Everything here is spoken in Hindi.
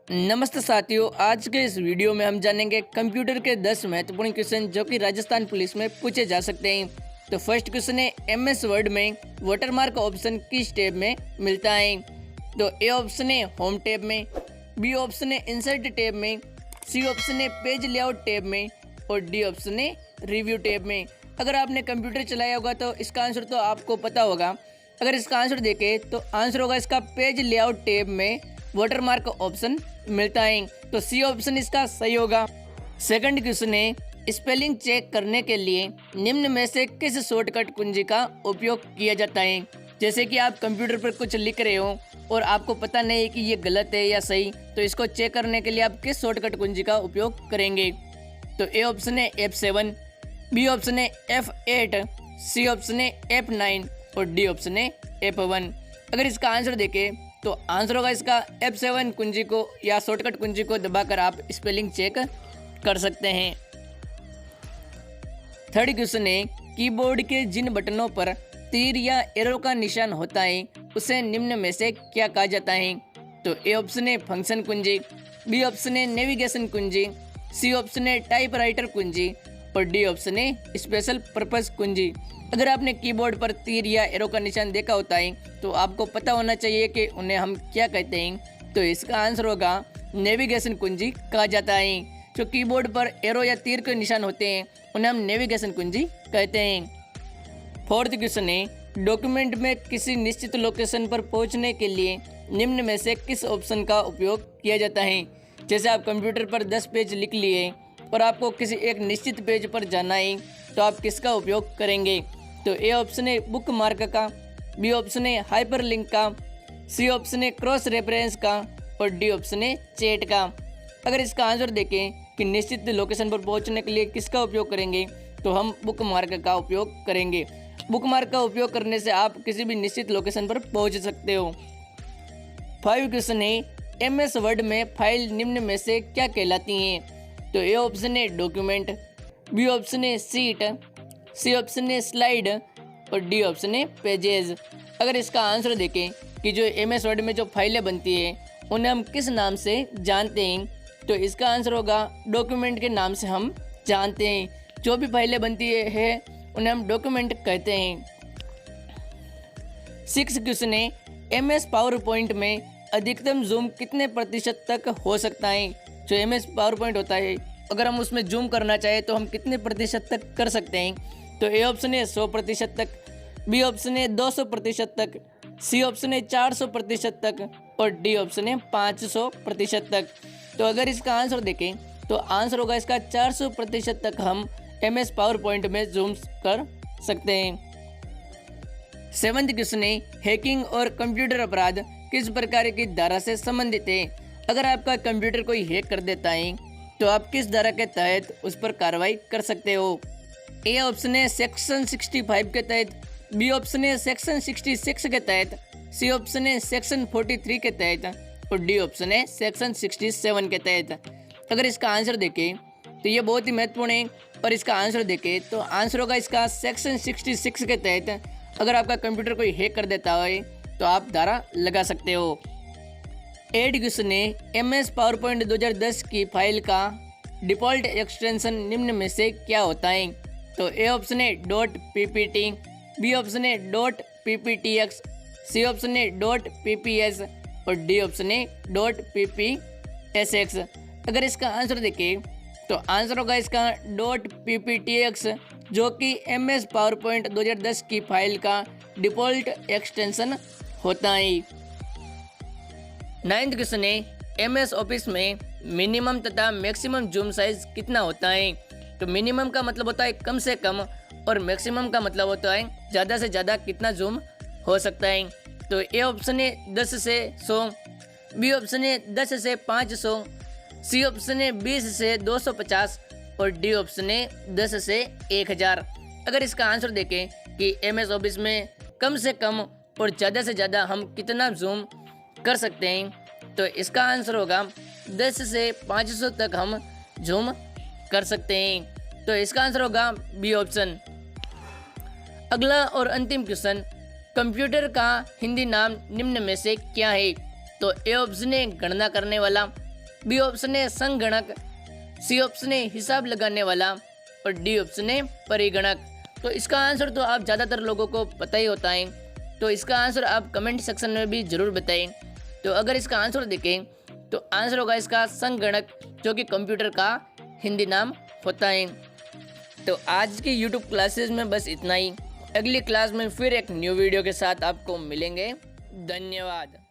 नमस्ते साथियों, आज के इस वीडियो में हम जानेंगे कंप्यूटर के 10 महत्वपूर्ण क्वेश्चन जो कि राजस्थान पुलिस में पूछे जा सकते हैं। तो फर्स्ट क्वेश्चन है, एमएस वर्ड में वाटरमार्क ऑप्शन किस टैब में मिलता है? तो ए ऑप्शन है होम टैब में, बी ऑप्शन है इंसर्ट टैब में, सी ऑप्शन है पेज लेआउट टैब में और डी ऑप्शन है रिव्यू टैब में। अगर आपने कंप्यूटर चलाया होगा तो इसका आंसर तो आपको पता होगा। अगर इसका आंसर देखें तो आंसर होगा इसका पेज लेआउट टैब में वाटरमार्क ऑप्शन मिलता है। तो सी ऑप्शन इसका सही होगा। सेकंड क्वेश्चन है, स्पेलिंग चेक करने के लिए निम्न में से किस शॉर्टकट कुंजी का उपयोग किया जाता है? जैसे कि आप कंप्यूटर पर कुछ लिख रहे हो और आपको पता नहीं है कि ये गलत है या सही, तो इसको चेक करने के लिए आप किस शॉर्टकट कुंजी का उपयोग करेंगे? तो ए ऑप्शन है F7, बी ऑप्शन है F8, सी ऑप्शन है F9 और डी ऑप्शन है F1। अगर इसका आंसर देखें तो आंसर होगा इसका F7 कुंजी को या शॉर्टकट कुंजी को दबाकर आप स्पेलिंग चेक कर सकते हैं। थर्ड क्वेश्चन है, कीबोर्ड के जिन बटनों पर तीर या एरो का निशान होता है उसे निम्न में से क्या कहा जाता है? तो ए ऑप्शन है फंक्शन कुंजी, बी ऑप्शन है नेविगेशन कुंजी, सी ऑप्शन है टाइपराइटर कुंजी और डी ऑप्शन है स्पेशल पर्पस कुंजी। अगर आपने कीबोर्ड पर तीर या एरो का निशान देखा होता है तो आपको पता होना चाहिए कि उन्हें हम क्या कहते हैं। तो इसका आंसर होगा नेविगेशन कुंजी कहा जाता है। जो कीबोर्ड पर एरो या तीर के निशान होते हैं उन्हें हम नेविगेशन कुंजी कहते हैं। फोर्थ क्वेश्चन है, डॉक्यूमेंट में किसी निश्चित लोकेशन पर पहुंचने के लिए निम्न में से किस ऑप्शन का उपयोग किया जाता है? जैसे आप कंप्यूटर पर 10 पेज लिख लिए और आपको किसी एक निश्चित पेज पर जाना है तो आप किसका उपयोग करेंगे? तो ए ऑप्शन है बुक मार्क का, बी ऑप्शन है हाइपर लिंक का, सी ऑप्शन है क्रॉस रेफरेंस का और डी ऑप्शन है चैट का। अगर इसका आंसर देखें कि निश्चित लोकेशन पर पहुंचने के लिए किसका उपयोग करेंगे तो हम बुक मार्क का उपयोग करेंगे। बुक मार्क का उपयोग करने से आप किसी भी निश्चित लोकेशन पर पहुंच सकते हो। 5 क्वेश्चन है, एमएस वर्ड में फाइल निम्न में से क्या कहलाती हैं? तो ए ऑप्शन है डॉक्यूमेंट, बी ऑप्शन है सीट, सी ऑप्शन है स्लाइड और डी ऑप्शन है पेजेस। अगर इसका आंसर देखें कि जो एमएस वर्ड में जो फाइलें बनती है उन्हें हम किस नाम से जानते हैं, तो इसका आंसर होगा डॉक्यूमेंट के नाम से हम जानते हैं। जो भी फाइलें बनती है उन्हें हम डॉक्यूमेंट कहते हैं। 6 क्वेश्चन है, एमएस पावर पॉइंट में अधिकतम जूम कितने प्रतिशत तक हो सकता है? जो एमएस पावर पॉइंट होता है अगर हम उसमें जूम करना चाहें तो हम कितने प्रतिशत तक कर सकते हैं? तो ए ऑप्शन है 100% तक, बी ऑप्शन है 200% तक, सी ऑप्शन है 400% तक और डी ऑप्शन है 500% तक। तो अगर इसका आंसर देखें तो आंसर होगा इसका 400% तक हम एमएस पावर पॉइंट में जूम कर सकते हैं। 7th क्वेश्चन है, हैकिंग और कंप्यूटर अपराध किस प्रकार की धारा से संबंधित है? अगर आपका कंप्यूटर कोई हैक कर देता है तो आप किस धारा के तहत उस पर कार्रवाई कर सकते हो? ए ऑप्शन है सेक्शन 65 के तहत, बी ऑप्शन है सेक्शन 66 के तहत, सी ऑप्शन है सेक्शन 43 के तहत और डी ऑप्शन है सेक्शन 67 के तहत। अगर इसका आंसर देखें तो ये बहुत ही महत्वपूर्ण है और इसका आंसर देखें तो आंसर होगा इसका सेक्शन 66 के तहत। अगर आपका कंप्यूटर कोई हैक कर देता है तो आप धारा लगा सकते हो। 8 क्वेश्चन है, एमएस पावर पॉइंट 2010 की फाइल का डिफ़ॉल्ट एक्सटेंशन निम्न में से क्या होता है? तो ए ऑप्शन है .ppt, बी ऑप्शन है .pptx, सी ऑप्शन है .pps और डी ऑप्शन है .ppsx। अगर इसका आंसर देखें तो आंसर होगा इसका .pptx जो कि एमएस पावर पॉइंट 2010 की फाइल का डिफ़ॉल्ट एक्सटेंशन होता है। 9th क्वेश्चन है, एमएस ऑफिस में मिनिमम तथा मैक्सिमम जूम साइज कितना होता है? तो मिनिमम का मतलब होता है कम से कम और मैक्सिमम का मतलब होता है ज़्यादा से ज़्यादा कितना जूम हो सकता है। तो ए ऑप्शन है 10 से 100, बी ऑप्शन है 10 से 500, सी ऑप्शन है 20 से 250 और डी ऑप्शन है 10 से 1000। अगर इसका आंसर देखें कि एमएस ऑफिस में कम से कम और ज़्यादा से ज़्यादा हम कितना जूम कर सकते हैं, तो इसका आंसर होगा 10 से 500 तक हम जूम कर सकते हैं। तो इसका आंसर होगा बी ऑप्शन। अगला और अंतिम क्वेश्चन, कंप्यूटर का हिंदी नाम निम्न में से क्या है? तो ए ऑप्शन है गणना करने वाला, बी ऑप्शन है संगणक, सी ऑप्शन है हिसाब लगाने वाला और डी ऑप्शन है परिगणक। तो इसका आंसर तो आप ज़्यादातर लोगों को पता ही होता है, तो इसका आंसर आप कमेंट सेक्शन में भी ज़रूर बताएं। तो अगर इसका आंसर देखें तो आंसर होगा इसका संगणक, जो कि कंप्यूटर का हिंदी नाम होता है। तो आज की यूट्यूब क्लासेस में बस इतना ही। अगली क्लास में फिर एक न्यू वीडियो के साथ आपको मिलेंगे। धन्यवाद।